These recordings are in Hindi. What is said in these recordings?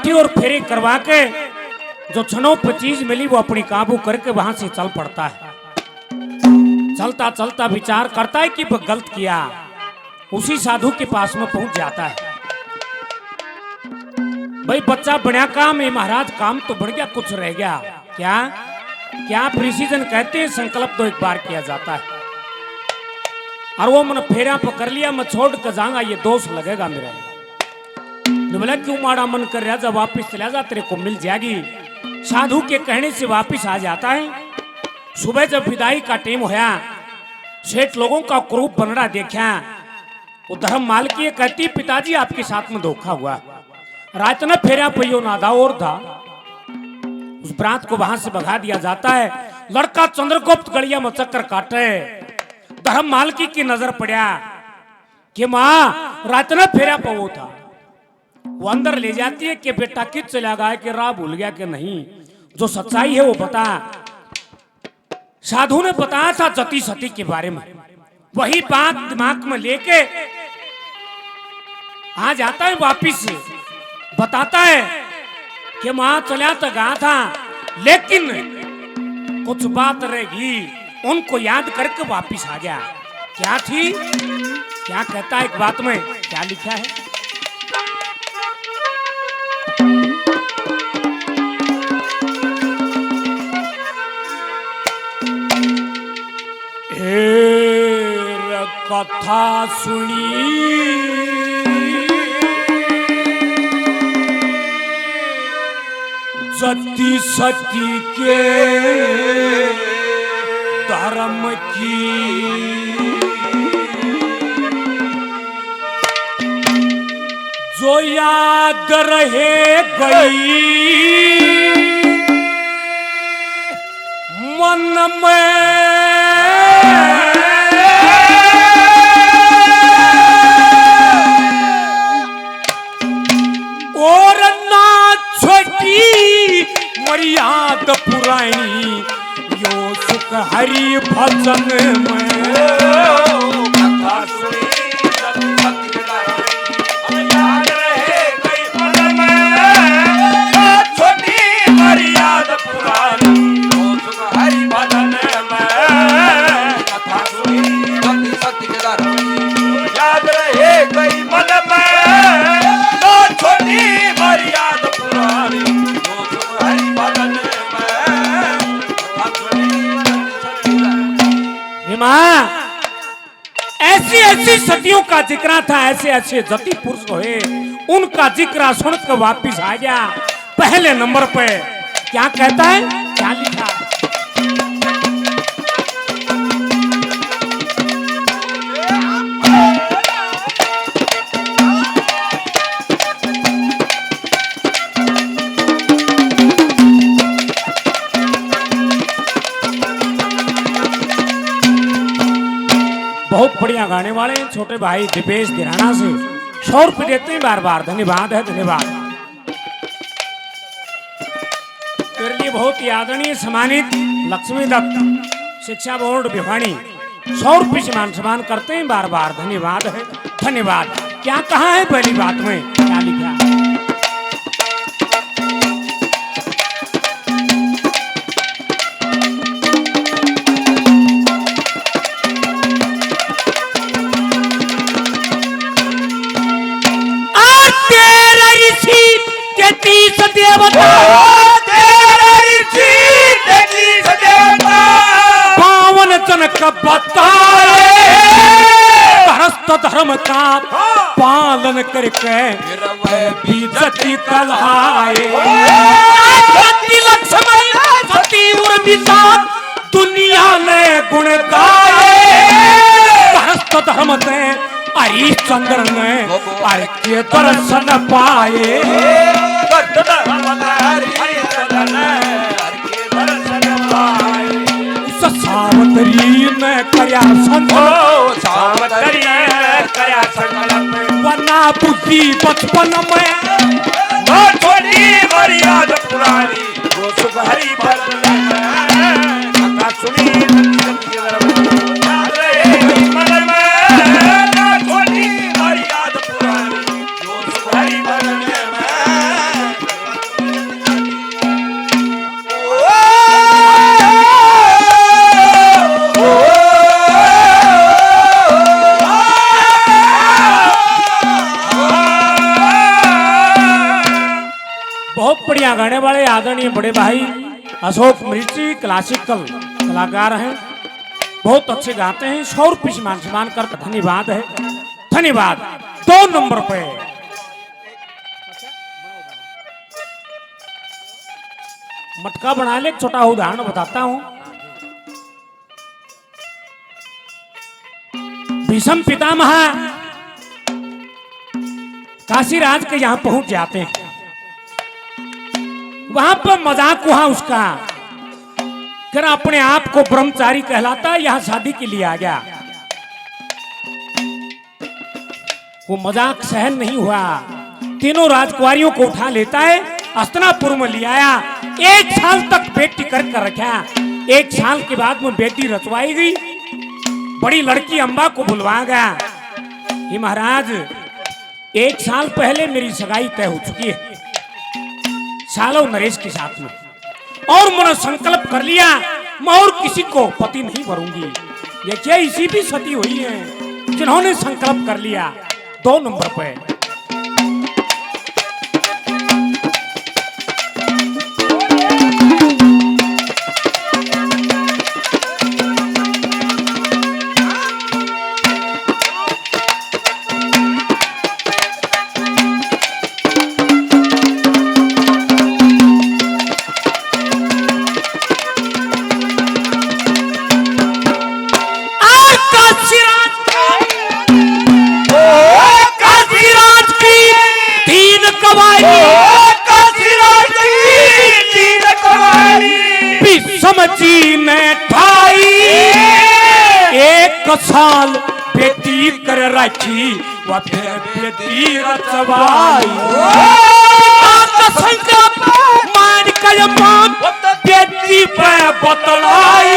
उठी और फेरे करवा के जो क्षणों पर चीज मिली वो अपनी काबू करके वहां से चल पड़ता है। चलता चलता विचार करता है कि वह गलत किया। उसी साधु के पास में पहुंच जाता है। भाई बच्चा बढ़िया काम है महाराज, काम तो बढ़ गया, कुछ रह गया क्या? क्या प्रिसीजन कहते हैं, संकल्प तो एक बार किया जाता है। और वो मैंने फेरा पकड़ लिया, मैं छोड़ कर जाऊंगा, ये दोष लगेगा मेरा। बोला क्यों माड़ा मन कर रहा, जब वापिस चला जा तेरे को मिल जाएगी। साधु के कहने से वापिस आ जाता है। सुबह जब विदाई का टाइम होया, सेठ लोगों का क्रूप बन रहा देखा, वो धर्म मालकी कहती पिताजी आपके साथ में धोखा हुआ। रात में फेरा पहियो नादा और था, उस प्रांत को वहां से भगा दिया जाता है। लड़का चंद्रगुप्त गलिया में चक्कर काटे, धर्म मालकी की नजर पड़ा कि माँ रात में फेरा पवो था। वो अंदर ले जाती है कि बेटा किस चला गया, कि राह भूल गया कि नहीं, जो सच्चाई है वो बता। साधु ने बताया था जति सती के बारे में, वही बात दिमाग में लेके आ जाता है वापिस। बताता है कि मां चला तो गया था, लेकिन कुछ बात रहेगी, उनको याद करके वापिस आ गया। क्या थी, क्या कहता है एक बात में, क्या लिखा है? कथा सुनी सती सती के धर्म की, जो याद रहे गई मन में, और ना छोटी मर्याद पुरानी यो सुख हरि भजन में। कथा सुनी याद रहे गई मन में, छोटी मर्याद पुरानी यो सुख हरि भजन में। कथा सुनी सत्य के धर्म याद रहे गई मन में, छोटी मर्याद पुरानी जो सुख हरि भजन में। मां ऐसी ऐसी सतियों का जिक्र था, ऐसे ऐसे जति पुरुष हुए, उनका जिक्र सुनकर वापिस आ गया। पहले नंबर पे क्या कहता है, क्या लिखा? बहुत बढ़िया गाने वाले हैं छोटे भाई दिपेश दिराना से 100 रुपये देते हैं बार बार, धन्यवाद है, धन्यवाद। तेरे लिए बहुत ही आदरणीय सम्मानित लक्ष्मी दत्त शिक्षा बोर्ड भिवानी 100 रुपये से मान सम्मान करते हैं बार बार, धन्यवाद है, धन्यवाद। क्या कहा है पहली बात में, क्या लिखा? पावन जनक बताए धर्म का पालन करके बीजती कलाए। लक्ष्मण सती उर्मिला दुनिया ने गुण गाए, धर्म से हरिश्चंद्र ने के दर्शन पाए। सावतरी ने करया संकल्प, सावतरी ने करया संकल्प, वना बुद्धि बचपन में, छोटी मर्याद पुरानी वो सुख हरि भजन में। कथा सुनी मन में, छोटी मर्याद पुरानी वो सुख हरि भजन में। बहुत बढ़िया गाने वाले आदरणीय बड़े भाई अशोक मिर्ची क्लासिकल कलाकार हैं, बहुत अच्छे गाते हैं। 100 रुपये सम्मान कर धन्यवाद है, धन्यवाद। 2 नंबर पे मटका बना ले, छोटा उदाहरण बताता हूं। भीष्म पितामह काशीराज के यहां पहुंच जाते हैं, वहां पर मजाक हुआ उसका, फिर अपने आप को ब्रह्मचारी कहलाता है, यहां शादी के लिए आ गया। वो मजाक सहन नहीं हुआ, तीनों राजकुमारियों को उठा लेता है, हस्तिनापुर में ले आया। 1 साल तक बेटी कर रखा। 1 साल के बाद में बेटी रचवाई गई, बड़ी लड़की अंबा को बुलवा गया। हे महाराज, 1 साल पहले मेरी सगाई तय हो चुकी है सालों नरेश के साथ में, और मैंने संकल्प कर लिया मैं और किसी को पति नहीं करूंगी। देखिए इसी भी सती हुई है जिन्होंने संकल्प कर लिया। 2 नंबर पे समझी ने ठाई 1 साल बेटी कर रखी, वह फिर बेटी रचवाई। मान कर मान बेटी पे बतलाई,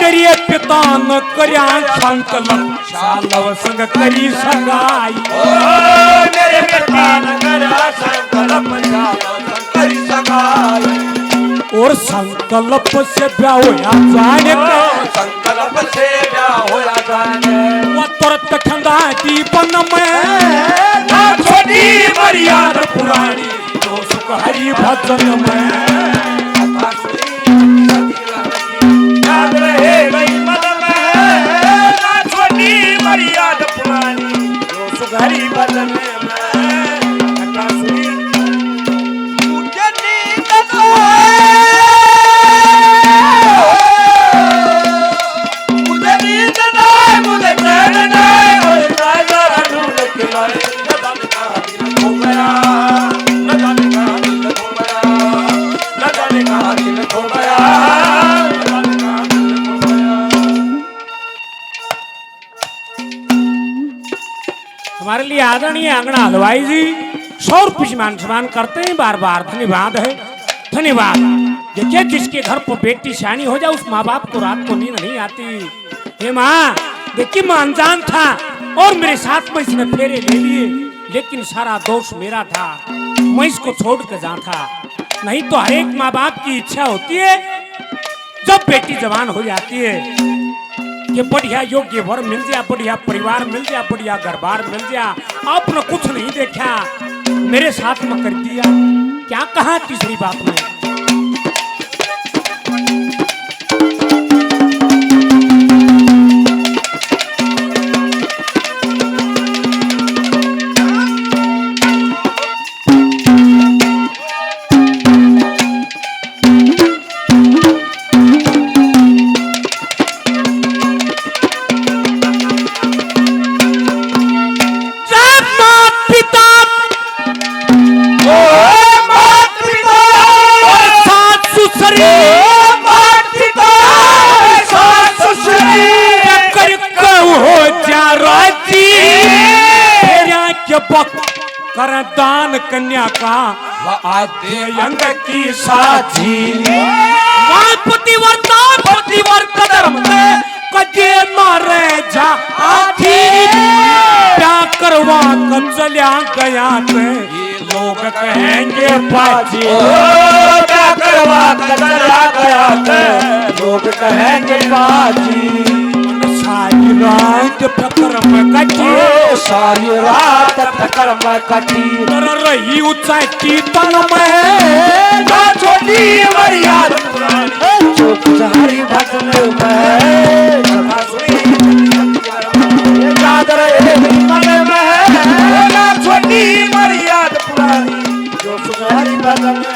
मेरे पिता न करया संकल्प सालव संग करी सगाई। मेरे पिता न करया संकल्प सालव संग करी सगाई। और संकल्प से ब्याह होया जाने, संकल्प से ब्याह होया जाने। वह तुरंत ठंडा दीपन में ना छोटी मर्यादा पुरानी, तो सुख हरि भजन में याद रहे गई मन में। ना छोटी मर्यादा पुरानी, तो सुख हरि भजन में। हमारे लिए आदरणीय अंगना हलवाई जी 100 रुपये सम्मान करते हैं, बार बार धन्यवाद है, धन्यवाद। देखिए जिसके घर पर बेटी शानी हो जाए उस माँ बाप को रात को नींद नहीं आती। हे माँ, देखिए मैं अनजान था और मेरे साथ में इसने फेरे ले लिए, लेकिन सारा दोष मेरा था, मैं इसको छोड़ कर जा था। नहीं तो हर एक माँ बाप की इच्छा होती है जब बेटी जवान हो जाती है कि बढ़िया योग्य वर मिल जाए, बढ़िया परिवार मिल जाए, बढ़िया घर बार मिल जाए। आपने कुछ नहीं देखा, मेरे साथ में कर दिया। क्या कहा तीसरी बात में? कर दान कन्या का आद्य अंग की साझी, पतिवर्त धर्म में कजे मारे जा आधी। क्या करवा कर चलिया गया थे लोग कहेंगे बाजी। क्या करवा कर चलिया गया थे लोग कहेंगे बाजी। सारी रात फकर में कटी, सारी रात फकर में कटी, रही उचाटी तन में ना छोटी मर्याद पुरानी, जो तुम्हारी भजन में सदा सुनी याद रहे मन में, ना छोटी मर्याद पुरानी, जो तुम्हारी भजन में।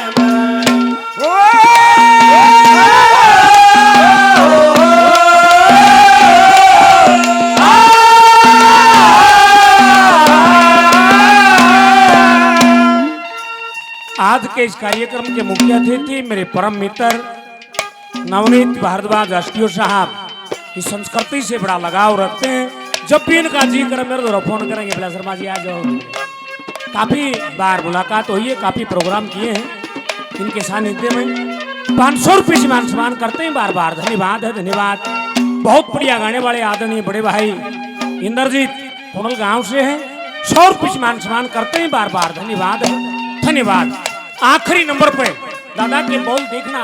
आज के इस कार्यक्रम के मुख्य अतिथि मेरे परम मित्र नवनीत भारद्वाज अस्टियो साहब इस संस्कृति से बड़ा लगाव रखते हैं। जब भी इनका जी करे मेरे द्वारा फोन करेंगे, बोला शर्मा जी आ जाओ। काफी बार मुलाकात हुई है, काफी प्रोग्राम किए हैं इनके सानिध्य में। 500 रुपये से मान सम्मान करते हैं बार बार। धन्यवाद है, धन्यवाद। बहुत बढ़िया गाने वाले आदरणीय बड़े भाई इंद्रजीत पुनल गांव से हैं, 100 रुपये से मान सम्मान करते हैं बार बार। धन्यवाद है, धन्यवाद। आखिरी नंबर पे दादा के बोल देखना,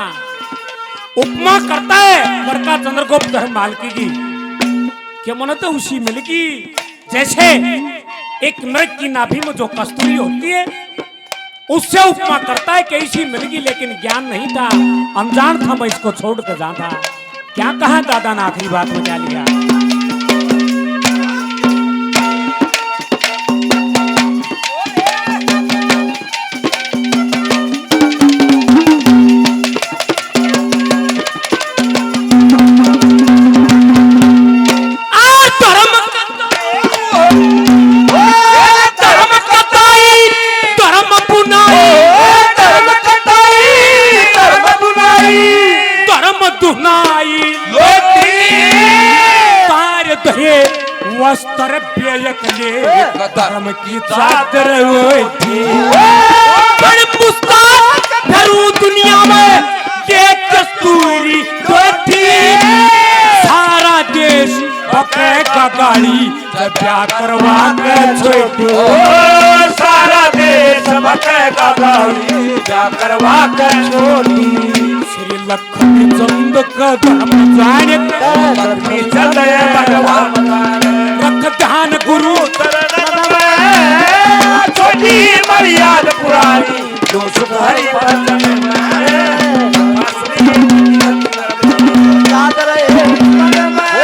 उपमा करता है बड़का चंद्रगुप्त धर्म मालकी की, क्या मन तो उसी मिलगी जैसे एक मृग की नाभि में जो कस्तूरी होती है उससे उपमा करता है कि ऐसी मिलगी, लेकिन ज्ञान नहीं था, अनजान था, मैं इसको छोड़ कर जाता। क्या कहा दादा ने आखिरी बात में क्या लिया? वस्त्र बेयकले धर्म की चादर होती, बड़ पुस्तक धरू दुनिया में ये कस्तूरी होती, सारा देश बके का गाड़ी जब ब्याह करवा के छोटी, सारा देश बके का गाड़ी ब्याह करवा के छोटी। श्री लक्ष्मी चंद का धर्म जाने लक्ष्मी चंद भगवान रख ध्यान गुरु छोटी मर्याद पुरानी, जो सुधारी भजन में याद रहे मन में,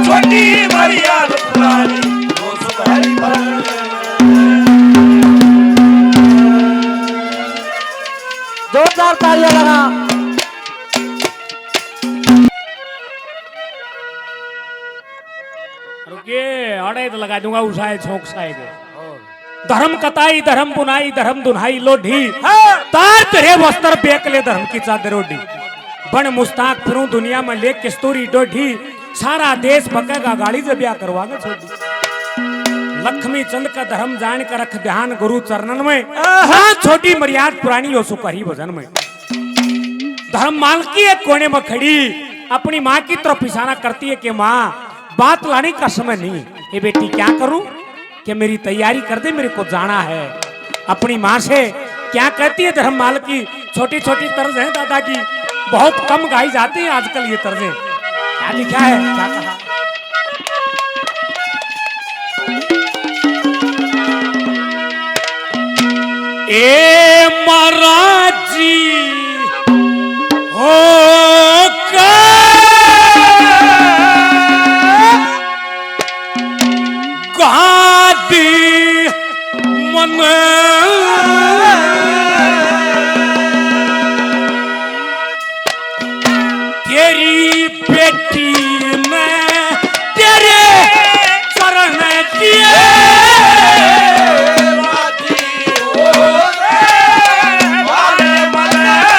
छोटी मर्याद पुरानी, जो सुधारी भजन में। जोरदार तालियां लगा। रुकिए, अड़े तो लगा दूंगा उसाए छोंक साएगे। धर्म कताई धर्म बुनाई धर्म दुन्हाई लोढ़ी, तार तेरे वस्त्र बेकले धर्म की चादर ओढ़ी, बन मुस्ताक फिरूं दुनिया में ले किस्तूरी डोढ़ी, सारा देश बकेगा गाड़ी से ब्याह करवाना छोड़ी। लक्ष्मी चंद का धर्म जान कर रख ध्यान गुरु चरणन में, हाँ छोटी मर्याद पुरानी हो सुकही भजन में। धर्म मालकी एक कोने में खड़ी अपनी माँ की तरफ इशारा करती है कि माँ बात लाने का समय नहीं, ये बेटी क्या करूं कि मेरी तैयारी कर दे, मेरे को जाना है। अपनी माँ से क्या कहती है धर्म मालकी? छोटी छोटी तर्ज है दादा की, बहुत कम गाई जाती है आजकल ये तर्जें। क्या लिखा है, क्या कहा? ए महाराज जी हो गादी मन तेरी बेटी में तेरे चरण दिए, वादी हो रे वाले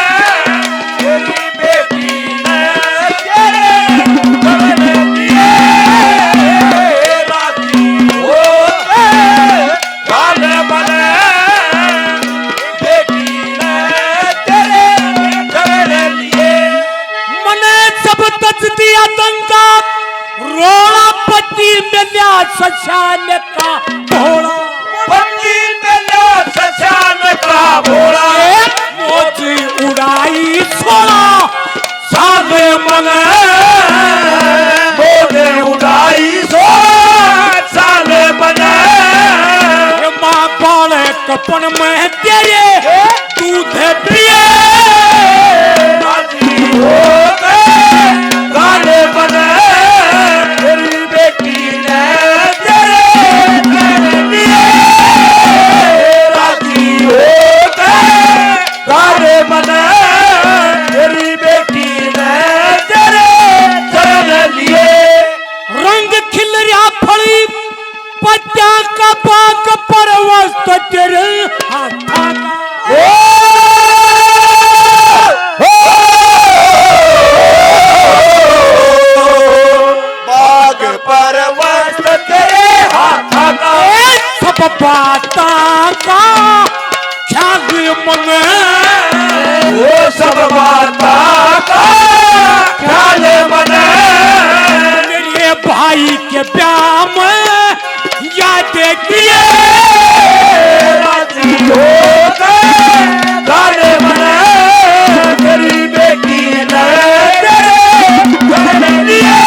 बालकपन में तेरे दूध पिए राजी होकर गाने बने तेरी बेटी ने तेरे लिए राजी होकर गाने बने तेरी बेटी ने तेरे लिए रंग खिल रहा फली पत्ता का पाक परवश तो तेरे हाथा का बाग पर वस्त तेरे हाथ का सब बाता का ख्याल मन वो सब बाता का ख्याल बने मेरे भाई के ब्याह में याद किए राजी होकर गाने बने तेरी बेटी ने तेरे लिए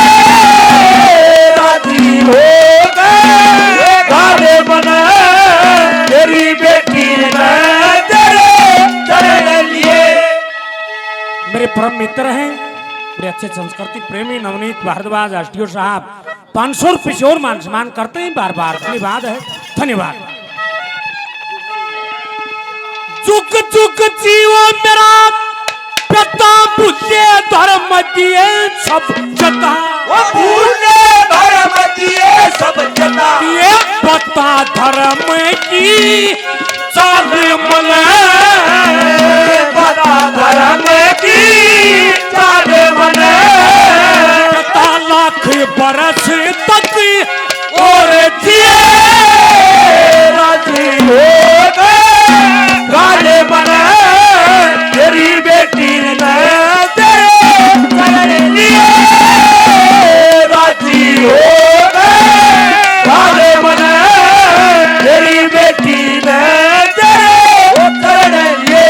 राजी होकर गाने बने तेरी बेटी ने तेरे लिए मेरे परम मित्र हैं मेरे अच्छे संस्कृति प्रेमी नवनीत भारद्वाज एसडीओ साहब 500 रुपये से और मान सम्मान करते हैं बार बार धन्यवाद है धन्यवाद चुक चुक जीवा मेरा पिता बुद्धे धर्म दिए सब जता वो भूले धर्म दिए सब जता ये पता धर्म की चाल मले पता धर्म की चाल मने पता लाख बरस तक और जिए राजी होकर गाने बने तेरी बेटी ने तेरे लिए राजी होकर गाने बने तेरी बेटी ने तेरे लिए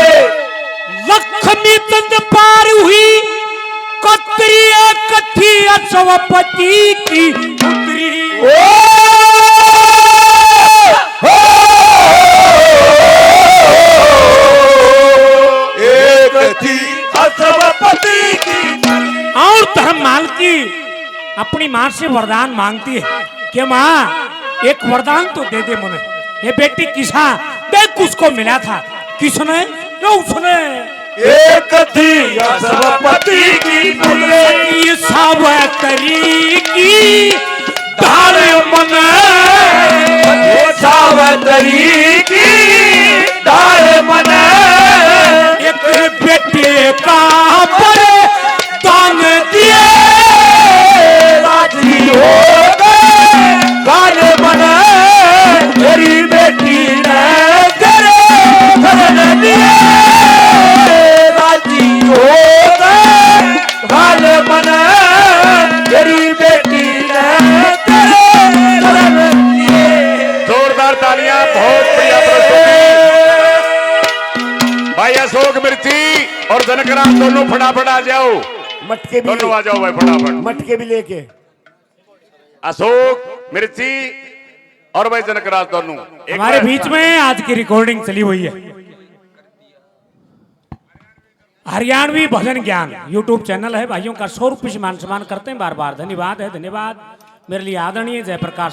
लक्ष्मी चंद पार हुई कतरी कथी अश्वपति की पुत्री एक थी अश्वपति की और धर्म माल की अपनी माँ से वरदान मांगती है कि माँ एक वरदान तो दे दे मुझे ये बेटी किसा देख उसको मिला था किसने न उसने एक थी अश्वपति की पुत्री सावतरी की धार मन सावतरी की डाल मन एक बेटे का पर दान दिए राजी होकर गाने बने तेरी बेटी ने तेरे लिए राजी होकर गाने बने तेरी बेटी ने तेरे लिए जोरदार तालियां बहुत बढ़िया प्रस्तुति भाई अशोक मिर्ची और जनकराम दोनों फटाफट आ जाओ मटके भी दोनों आ जाओ भाई फटाफट मटके भी लेके अशोक मिर्ची और भाई जनकराज दोनों हमारे बीच में आज की रिकॉर्डिंग चली हुई है हरियाणवी भजन ज्ञान यूट्यूब चैनल है भाइयों का 100 रुपये से मान सम्मान करते हैं बार बार धन्यवाद है धन्यवाद मेरे लिए आदरणीय जयप्रकाश